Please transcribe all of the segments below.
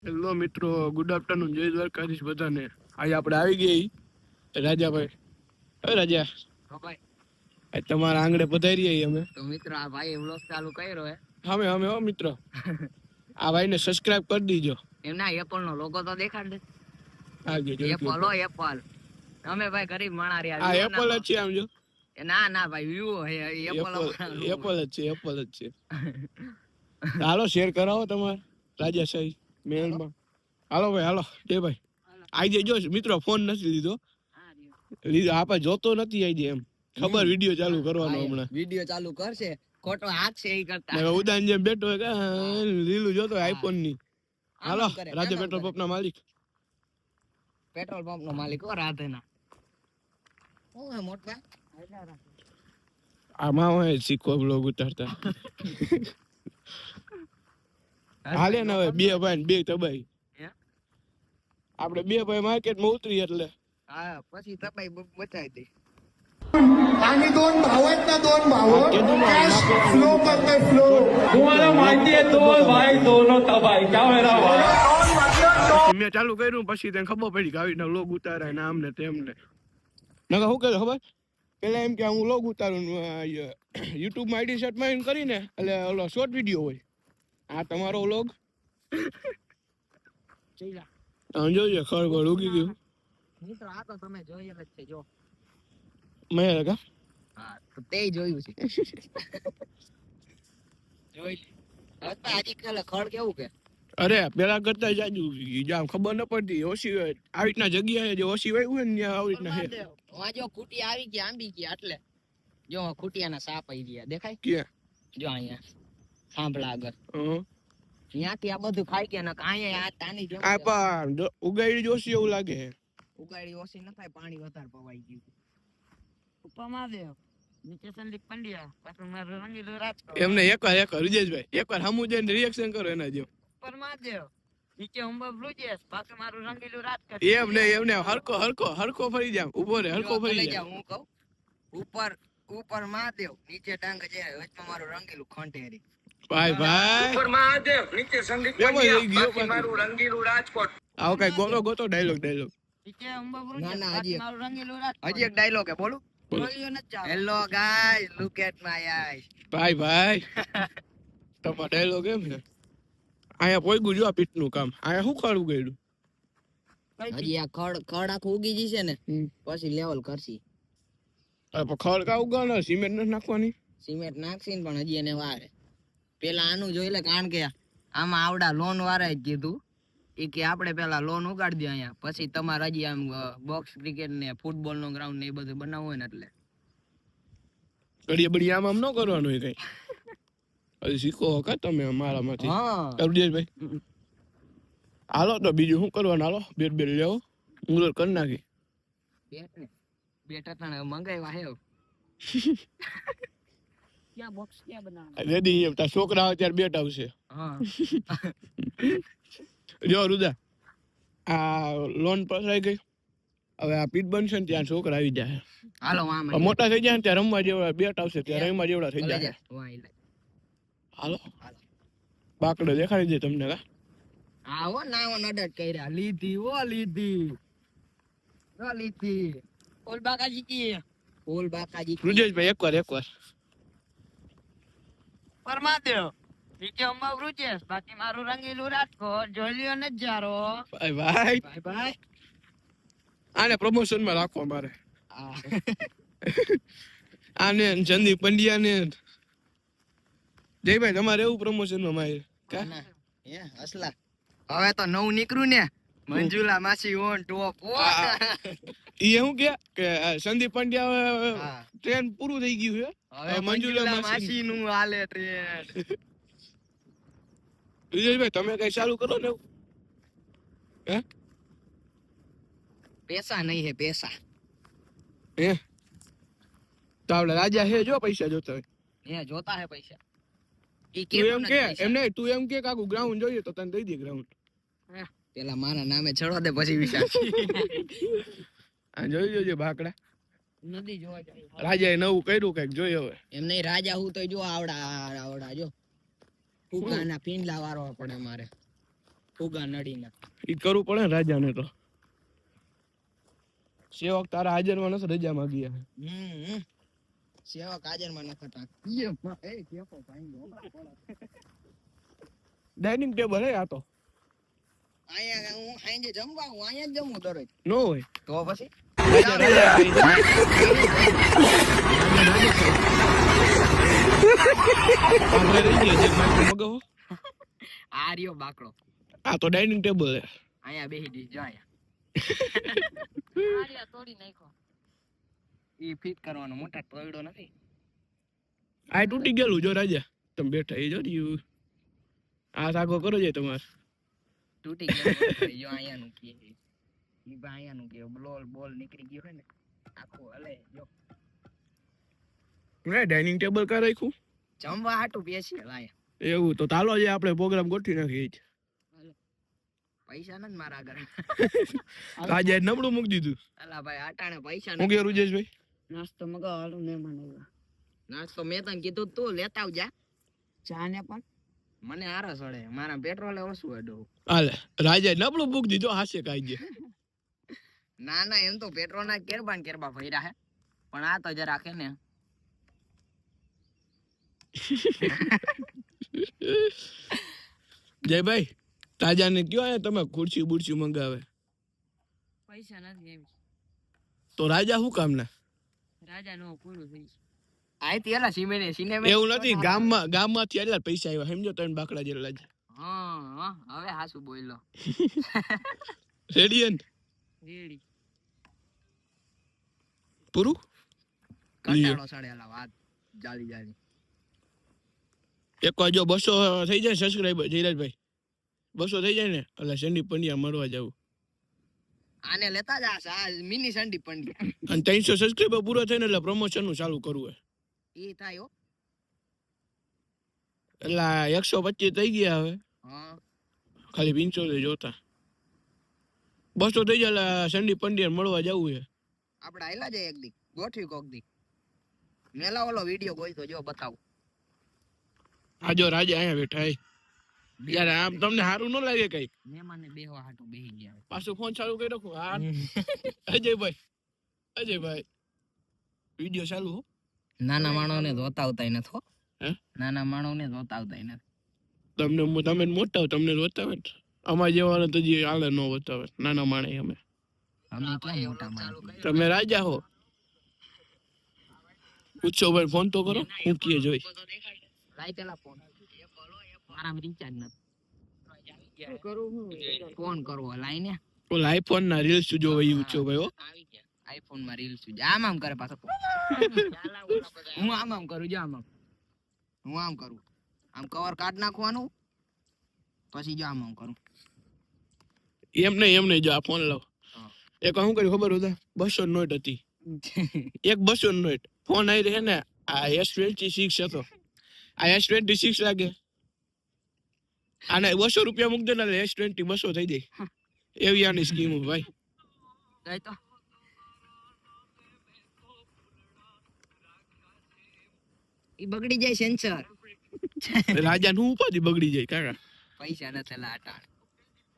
Hello મિત્રો, good afternoon, જય દ્વારકાધીશ બધાને. આજે આપણે આવી ગઈ રાજાભાઈ. હવે રાજા ભાઈ આજ તમારા આંગણે પધારી અમે તો મિત્રો આ ભાઈ વ્લોગ ચાલુ કર્યો હે. અમે અમે હો મિત્રો, આ ભાઈને સબસ્ક્રાઇબ કરી દીજો. એમના એપલ નો લોગો તો દેખાડ દે. આગે જો એપલ હો એપલ. અમે ભાઈ ગરીબ માણા રહ્યા. આ એપલ જ છે આમ જો. ના ના ભાઈ વ્યૂ હે એપલ એપલ જ છે, એપલ જ છે. હાલો શેર કરાવો તમારે રાજા સાહેબ મેલમાં. હાલો ભાઈ, હાલો જય ભાઈ. આજે જો મિત્રો ફોન નથી લીધો, આપણે જોતો નથી આજે એમ ખબર. વિડીયો ચાલુ કરવાનો હમણાં. વિડીયો ચાલુ કરશે, ખોટો હાથ છે એ કરતા. ઉદાન જેમ બેઠો હોય લીલું જોતો આઈફોન ની. હાલો રાજા પેટ્રોલ પંપ ના માલિક. પેટ્રોલ પંપ નો માલિક હો રાધેના. ઓય મોટા આમાં હોય શીખો બ્લોગ ઉતારતા. હાલે ને હવે બે ભાઈ બે તબાઈ. આપણે બે ભાઈ માર્કેટ માં ઉતરી એટલે હા પછી તબાઈ બચાવી દે. आणि दोन भाव आहेत ना, दोन भाव फ्लो करतोय फ्लो. तुम्हाला माहिती आहे दोन भाई दोनों तबाही क्या हो रहा है. મેં ચાલુ કર્યું પછી તેને ખબર પડી કે આવી રીતના લોગ ઉતારાય ને આમને તેમને. નકર શું કરે ખબર, પેલા એમ કે હું લોગ ઉતારું યુટ્યુબ માં આઈડી સેટ માં કરીને એટલે ઓલો શોર્ટ વિડીયો હોય. આ તમારો લોગ જોજો ખળબળ ઉગી ગયું. મિત્રો આ તો તમે જોઈ જ છે જો. મેં લગા હા તો તે જોયું છે. જોઈ આજે કાલે ખડ કેવું કે અરે પેલા કરતા જાજુ જામ ખબર ન પડતી. ઓછી આવી રીતના જગ્યાએ જે ઓછી હોય ને ત્યાં આવી રીતના છે. જો ખૂટી આવી ગયા આંબી ગયા એટલે જો ખૂટિયાના સાપ આવી ગયા દેખાય ક્યાં જો અહીંયા સાંભળા આગળ ત્યાંથી આ બધું ખાઈ ગયા ને અહીંયા આ તાની જેમ આ પણ ઉગાડી જોશી એવું લાગે છે. ઉગાડી ઓછી ન થાય, પાણી વધારે પવાઈ ગયું. ઉપર મહાદેવ નીચે સંદીપ પંડ્યા પાછું મારું રંગીલું રાજકોટ. એમને એકવાર વિજેશભાઈ એકવાર સામું જઈને રિએક્શન કરો એના જેમ. ઉપર મહાદેવ નીચે ઉંબર બ્લુજેસ પાછું મારું રંગીલું રાજકોટ. એમને હરકો ફરી જામ. ઉભો રે હરકો ફરી જામ. હું કહું ઉપર મહાદેવ નીચે ડાંગ છે, વચમાં મારું રંગીલું ખંડેરી. ભાઈ ઉપર મહાદેવ નીચે સંદીપ પંડ્યા બાકી મારું રંગીલું રાજકોટ. આવો કઈ ગોતો ડાયલોગ નીચે ઉંબર બ્લુજેસ પાછું મારું રંગીલું રાજકોટ. હજી એક ડાયલોગ હે બોલું. Hello guys look at my eyes. ભાઈ તમારો ડાયલોગ એમ ને અહીંયા પોઈગું જો આ પીઠનું કામ. અહીંયા શું ખાડું ગયું હજી આ ખડ આખું ઉગી જશે ને પછી લેવલ કરશી. ખડ કા ઉગાડો સિમેન્ટ નથી નાખવાની. સિમેન્ટ નાખશી પણ હજી એને વારે. પેલા આનું જોઈ લે, કારણ કે આમાં આવડા લોન વાળા જ કીધું એ કે આપણે પેલા લોન ઉગાડી દે અહીંયા, પછી તમારે હજી આમ બોક્સ ક્રિકેટ ને ફૂટબોલ નો ગ્રાઉન્ડ ને એ બધું બનાવવું હોય ને એટલે ઘડીએ બડી આમ ન કરવાનું હોય કઈ. હજી શીખો કા તમે મારામાંથી. અરજેશભાઈ હાલો તો બીજું શું કરવાનું. હાલો બેટ લેવો મુરત કરી નાખી. બેટ હતા મંગાવ્યા હે. ક્યાં બોક્સ ક્યાં બનાવવા રેડી તાર છોકરા આવે ત્યારે બેટ આવશે. જો રુદા આ લોન પસાઈ ગઈ, હવે આ પીટ બનશે ને ત્યાં છોકરા આવી જાય. હાલો મોટા થઈ જાય ને ત્યાં રમવા જેવડા બેટ આવશે, ત્યાં રમવા જેવડા થઈ જાય. હાલો બાકડો દેખાડી દે તમને. કા આવો નાવો નડટ કર્યા લીધી ઓલ બાકાજી રુજેશભાઈ એકવાર પરમાદેવ નીચે ઉમા બ્રુચેસ બાકી મારું રંગીલું રાજકોટ જોઈ લ્યો નજારો. ભાઈ આને પ્રમોશન માં રાખવા મારે. આને સંદીપ પંડ્યા ને જયભાઈ તમારે એવું પ્રમોશન માં મારે અસલા. હવે તો નવું નીકળ્યું ને મંજુલા માસી ઓન ટોપ. ઈ એવું કે સંદીપ પંડ્યા ટ્રેન પૂરું થઈ ગયું છે, હવે મંજુલા માસી નું હાલે ટ્રેન. વિજયભાઈ તમે કઈ ચાલુ કરો ને. હે પૈસા નહીં હે પૈસા. હે તો આપણે રાજા હે જો પૈસા જોતા હોય. હે જોતા હે પૈસા. તું એમ કે કાકુ ગ્રાઉન્ડ જોઈએ તો તને દઈ દે ગ્રાઉન્ડ. પેલા મારા નામે ચડવા દે પછી વિચાર. જોઈ જોજે બાકડા નદી જોવા જાય. રાજાએ નવું કર્યું કઈક જોઈએ હવે. એમ નહીં રાજા હું તો જો આવડા જો ફૂકાના પિંડલા વારવા પડે મારે. ફુગા નડીને ઈ કરવું પડે ને રાજાને તો. સેવક તારા હાજરમાં નથી, રજા માંગી છે. સેવક હાજરમાં ન થતા ડાઇનિંગ ટેબલ હે આ તો. અહીંયા હું સાંજે જમવા હું અહીંયા જ જમું દરરોજ. નો હોય. તો પછી રાજા રાજા ખાઈ જાય. આપણે રહી ગયા છે, બાકી મગાવો. આ રહ્યો બાકડો આ તો ડાઇનિંગ ટેબલ હે. અહીંયા બેહી દી જો અહીંયા તોડી નાખ્યો. ઈ ફિટ કરવાનો મોટા તોડ્યો નથી. આ તૂટી ગયેલું જો રાજા. તમે બેઠા એ જો રહ્યું. આ સાગો કરો છે તમારે. તૂટી ગયો જો અહીંયાનું કે ઈ બા અહીંયાનું કે બોલ નીકળી ગયો હોય ને આખો હલે જો ડાઇનિંગ ટેબલ કા રાખ્યું જમવા હાટું બેસી લાય. એવું તો ચાલો જે આપણે પ્રોગ્રામ ગોઠવી નાખીએ છીએ. પૈસા નથી મારા આગળ. રાજાએ નબળું મૂકી દીધું. અલા ભાઈ આટાણે પૈસા હું કે રૂજેશભાઈ નાસ્તો મગાવ હાલો મહેમાન આવ્યા. નાસ્તો મેં તને કીધું તું લેતા આવજા ચા ને પણ મને હારા સડે મારા પેટ્રોલે ઓછું હેડો. હાલે રાજાએ નબળું મૂકી દીધું હાસે કાઈ જે. ના ના એમ તો પેટ્રોલ ના કેરબા ભર્યા હે પણ આ તો જરા રાખે ને જયભાઈ તાજાને કયો આયા તમે ખુરશી બુરશી મંગાવે. પૈસા નથી એમ. તો રાજા શું કામ ના રાજા નો પૂરું થઈ ગયું. આઈતી એલા સિનેમા એવું નથી, ગામમાંથી એટલા પૈસા આવ્યા સમજો ત્રણ બાકડા જેટલા જ. હા હવે હાસુ બોલ્યો રેડિયન રેડી પૂરું કંટાળો સડેલા વાત જાલી એક વાર જો 200 થઈ જાય સબસ્ક્રાઇબર જયરાજભાઈ 200 થઈ જાય ને એટલે સંદીપ પંડ્યા મળવા જવું. આને લેતા જા આ મિની સંડી પંડ્યા અને 300 સબસ્ક્રાઇબર પૂરો થાય ને એટલે પ્રમોશન નું ચાલુ કરવું હે. ઈ થાય હો. એટલે 125 થઈ ગયા હવે, હા ખાલી 75 જોતા. 200 થઈ જાય એટલે સંદીપ પંડ્યા મળવા જવું છે. આપણે આયલા જાય એક દી ગોઠવી કોક દી મેલા ઓલો વિડિયો કોઈ તો જો બતાવું. આ જો રાજા અહીંયા બેઠા હે. યાર આમ તમને સારું ન લાગે કઈ? મહેમાનને બેહવા હાટું બેહી ગયા. પાછું ફોન ચાલુ કરી રાખું. હા અજયભાઈ વિડિયો ચાલુ હો. નાના માણસને જોતા આવતા નથી હો. હે? નાના માણસને જોતા આવતા નથી. તમે મોટા હો, તમને બતાવે ને. અમાર જેવાને તો હજી હાલે ન બતાવે. નાના માણે અમે ક્યાં મોટા માણસ. તમે રાજા હો. પૂછો ભાઈ ફોન તો કરો હું કીએ જોઈ. લાઈ પેલા ફોન મારામાં રિચાર્જ નથી. ફોન કરવો લાઈ ને ઓલા આઈફોન ના રીલ્સ જોવે ઈ ઊંચો ભાઈ હો. આઈફોન માં રીલ્સ આમ કરે પાછો. હું આમ કરું જો હું આમ કરું આમ કવર કાઢ નાખવાનું પછી જો આમ કરું. એમ નહીં જો આ ફોન લાવ. એક શું કર્યું ખબર હતા? 200 નોટ હતી. એક 200 નોટ ફોન આવી રહે ને. આ S26 હતો. આ S26 લાગે. આને 200 રૂપિયા મૂક દે ને S20 200 થઈ જાય. એવી આની સ્કીમ ભાઈ. ગઈ તો ઈ બગડી જાય સેન્સર. રાજા નું ઉપાધિ બગડી જાય કાકા. પૈસા નથી લાટા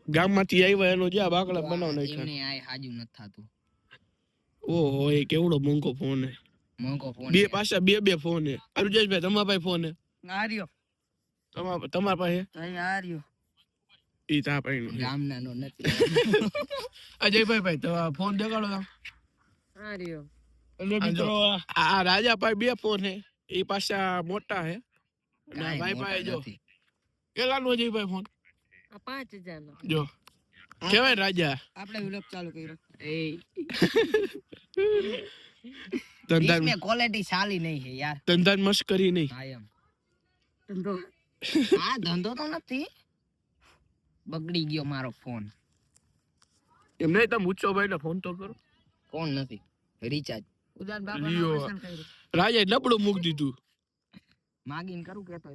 ગામમાંથી આવ્યા એનો જ્યાં બાકડા બનાવ નાખ્યા. એમને આય હાજુ નથી થાતું. ઓહો એ કેવડો મોંઘો ફોન હે. મોંઘો ફોન બે પાછા બે ફોન હે. અરુજેશભાઈ તમારા પાસે ફોન હે? આર્યો તમારા પાસે? આર્યો ઈ તા પાસે ગામના નો નથી. અજયભાઈ તો ફોન દેખાડો આમ. આ રહ્યો. એટલે મિત્રો આ રાજા પાસે બે ફોન હે. એ પાછા મોટા હે. ના ભાઈ પાસે જો કેટલાનો અજયભાઈ ફોન? આ 5000 નો. જો કેવાય રાજા. આપણે વ્લોગ ચાલુ કર્યો. ધંધા इसमें क्वालिटी साली नहीं है यार. ધંધા મસ્કરી નહીં. I am. ધંધો. આ ધંધો તો નથી. બગડી ગયો મારો ફોન. એમ નહીં તમે ઉચ્ચો ભાઈ ને ફોન તો કરો. ફોન નથી રિચાર્જ. ઉદાન બાપા લ્યો. ઓપરેશન કર્યું. રાજાએ નબળું મૂકી દીધું. માગીને કરું કેતો.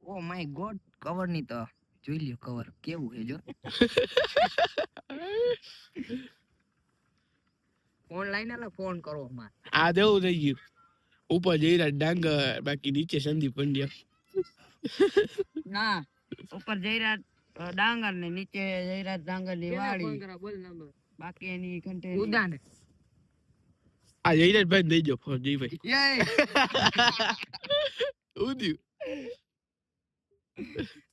ઓ માય ગોડ કવર ની તો જોઈ લ્યો કવર કેવું છે જો. ઓનલાઈન એટલે ફોન કરો માં. આ દેવું થઈ ગયું. ઉપર જયરાજ ડાંગર બાકી નીચે સંદીપ પંડ્યા. ના ઉપર જઈ રહ્યા ડાંગર ને નીચે જયરાજ ડાંગર ની કેના ફોન વાડી કરા બોલ નંબર બાકી એની ઘંટે ઉદાન આ જયરાજભાઈ દઈ દો ફોન જયભાઈ યે ઉદ્યું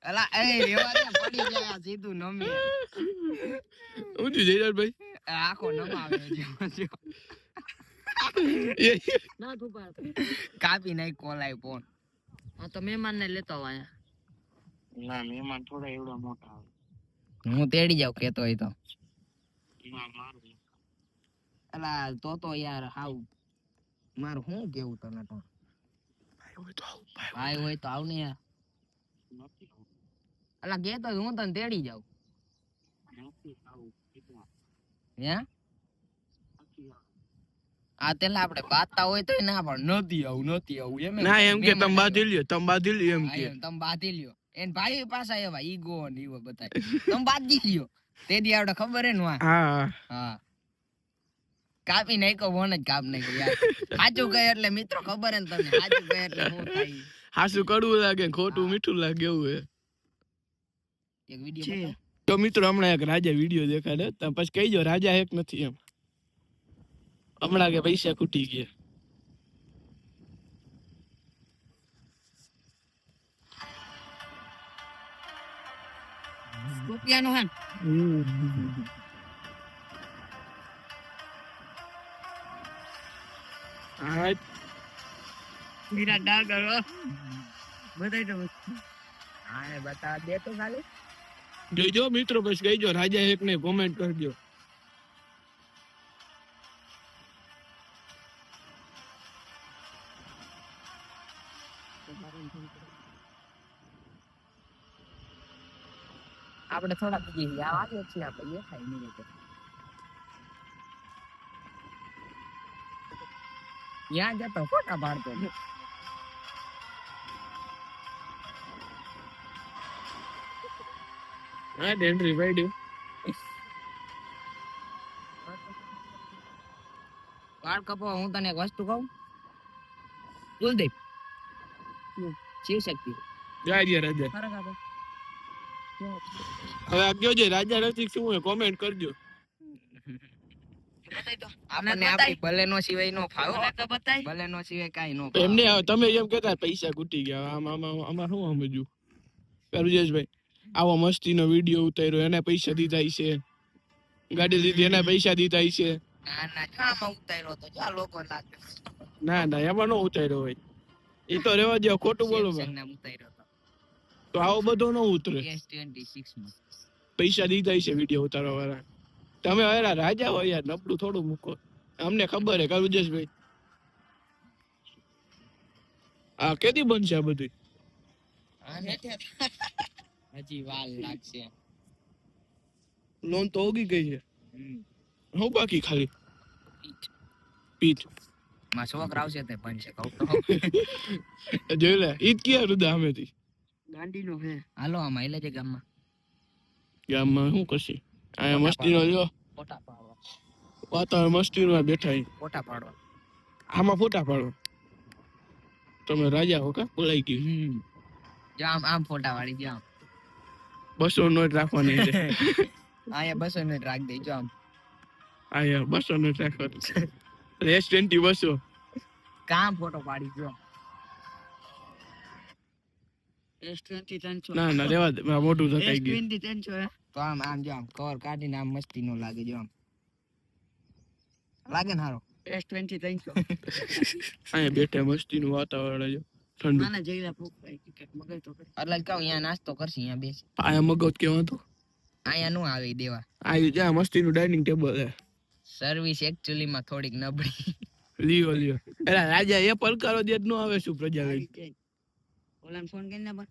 અલા એ રેવા દે પડી જાય સીધું નમી ઉદ્યું જયરાજભાઈ આખો નમાવે જો ના તું પાડ કાપી નાખ કોલાય ફોન હા તો મહેમાન ને લેતો આવ અહીંયા ના મહેમાન થોડા એવડા મોટા આવે હું તેડી જાઉં કેતો હોય તો ના મારું અલા તો યાર હાવ મારું શું કેવું તને તો ભાઈ હોય તો આવ ને યાર નથી અલા કેતો હું તને તેડી જાઉં નથી આવું કેટલા હે નથી આ તેલા આપણે બાતા હોય તો ના પણ નથી આવું એમ ના એમ કે તમે બાંધી લ્યો એમ કે તમે બાંધી લ્યો એન ભાઈ પાસે એવા ઈગો ને ઈવો બતાય તમે બાંધી લ્યો તે દી આપણે ખબર હે ને વા હા હા કાપી નાખ્યો ફોન જ કાપ નાખ્યો યાર સાચું કહે એટલે મિત્રો ખબર હે ને તમને સાચું કહે એટલે શું થાય હાસું કડવું લાગે ખોટું મીઠું લાગે એવું હે એક વિડિયો તો મિત્રો હમણાં એક રાજા વિડીયો દેખાડે તમે પછી કહીજો રાજા એક નથી એમ હમણાં કે પૈસા ખૂટી ગયા રૂપિયાનો હે હા મીરા ડાગર બતાઈ દો આને બતા દે તો ખાલી જોઈજો મિત્રો પછી કહીજો રાજા એક ને કોમેન્ટ કરજો આપણે થોડા બીજી આ વાગે છે આપણે એ ખાઈ નહીં રહેતો યાં જતો ફોટા પાડતો હા ડેન્ડ્રી પાડ્યું વાળ કપો હું તને એક વસ્તુ કહું કુલદીપ શિવ શક્તિ જાય રાજા ફરક આપો હવે આ કયો છે રાજા નથી શું હે કોમેન્ટ કરજો આપણને આપણી ભલેનો સિવાય નો ફાવે તો બતાય ભલેનો સિવાય કાઈ નો એમને તમે એમ કહેતા પૈસા ખૂટી ગયા આમાં શું સમજ્યું રાજેશભાઈ આવો મસ્તીનો વિડીયો ઉતાર્યો એને પૈસા દીધા છે ગાડી લીધી એના પૈસા દીધા છે ના ના જામાં ઉતાર્યો તો જા લોકો લાગે ના એમાં નો ઉતાર્યો હોય એ તો રેવા દો ખોટું બોલો સેમસંગ ના ઉતાર્યો તો આવો બધો નો ઉતરે S26 માં પૈસા દીધા છે વિડીયો ઉતારવા વાળા તમે હવે રાજા હોય યાર નબળું થોડું મૂકો અમને ખબર હે રાજેશભાઈ આ કેદી બનશે આ બધું હજી વાર લાગશે લોન તો ઓગી ગઈ છે હું બાકી ખાલી પીચ માં છોકરા આવશે તે બનશે કહું તો જોઈ લે ઈદ ક્યાં રુદા અમેથી ગાંડીનો હે હાલો આમાં એટલે છે ગામમાં શું કરશે આ મસ્તીનો જો ફોટા પાડવા વાતાવરણ મસ્તીમાં બેઠા અહીં. ફોટા પાડવા આમાં ફોટા પાડો તમે રાજા હો કા બોલાઈ ગયું જો આમ ફોટા વાળી જો આમ 200 નોટ રાખવાની છે આયા 200 મિનિટ રાખ દેજો આમ આયા 200 નોટ રાખવાની S20 200 કામ ફોટો પાડી જો S20 300 ના રેવા દે મારા મોટું થતાઈ ગયું S20 300 હે તો આમ જો આમ કવર કાઢીને આમ મસ્તી નો લાગે જો આમ લાગે ને હારો S20 300 અહીંયા બેઠા મસ્તીનું વાતાવરણ છે ઠંડુ માને જઈલા પોકાય ટિકિટ મગાઈ તો કરી એટલે કહું અહીંયા નાસ્તો કરશે અહીંયા બેસી આયા મગજ કેવા હતું અહીંયા નું આવે ઈ દેવા આ જ્યાં મસ્તીનું ડાઇનિંગ ટેબલ છે સર્વિસ એકચ્યુઅલી માં થોડીક નબળી લ્યો એલા રાજા એ પલકારો દે નો આવે શું પ્રજા લઈ ઓલાને ફોન કરીને બા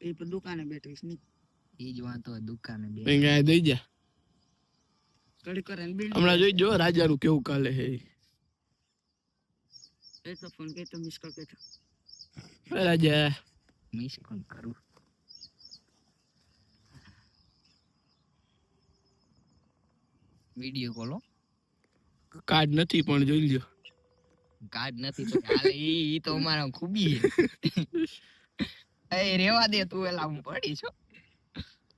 એ પર દુકાને બેઠીશ ની ઈ જ વાંધો દુકાને બે અહીંયા દઈ જા કડી કરે ને બિલ હમણાં જોઈ જો રાજાનું કેવું કાલે હે એ તો ફોન કે તો મિસ કોલ કે તો રાજા મિસ કોલ કરું વિડિયો કોલો કાર્ડ નથી પણ જોઈ લ્યો કાર્ડ નથી તો હાલે ઈ તો અમારા ખૂબી એ રેવા દે તું એલા હું પડી છો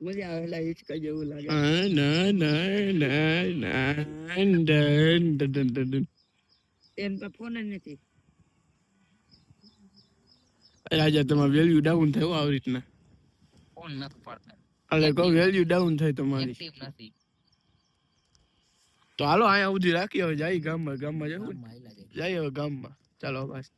મજા આવે એટલે હિચકા જેવું લાગે ના ના ના ના ડન ડન ડન. એમ તો ફોન જ નથી આજે તમારું વેલ્યુ ડાઉન થયું આવી રીતના ફોન નથી પડતા, એટલે કહો વેલ્યુ ડાઉન થાય તમારી. એક્ટિવ નથી. તો હાલો અહીંયા સુધી રાખીએ હવે જાય ગામમાં જવું આમાં હાલ્યા જાય. જાય હવે ગામમાં ચાલો બસ.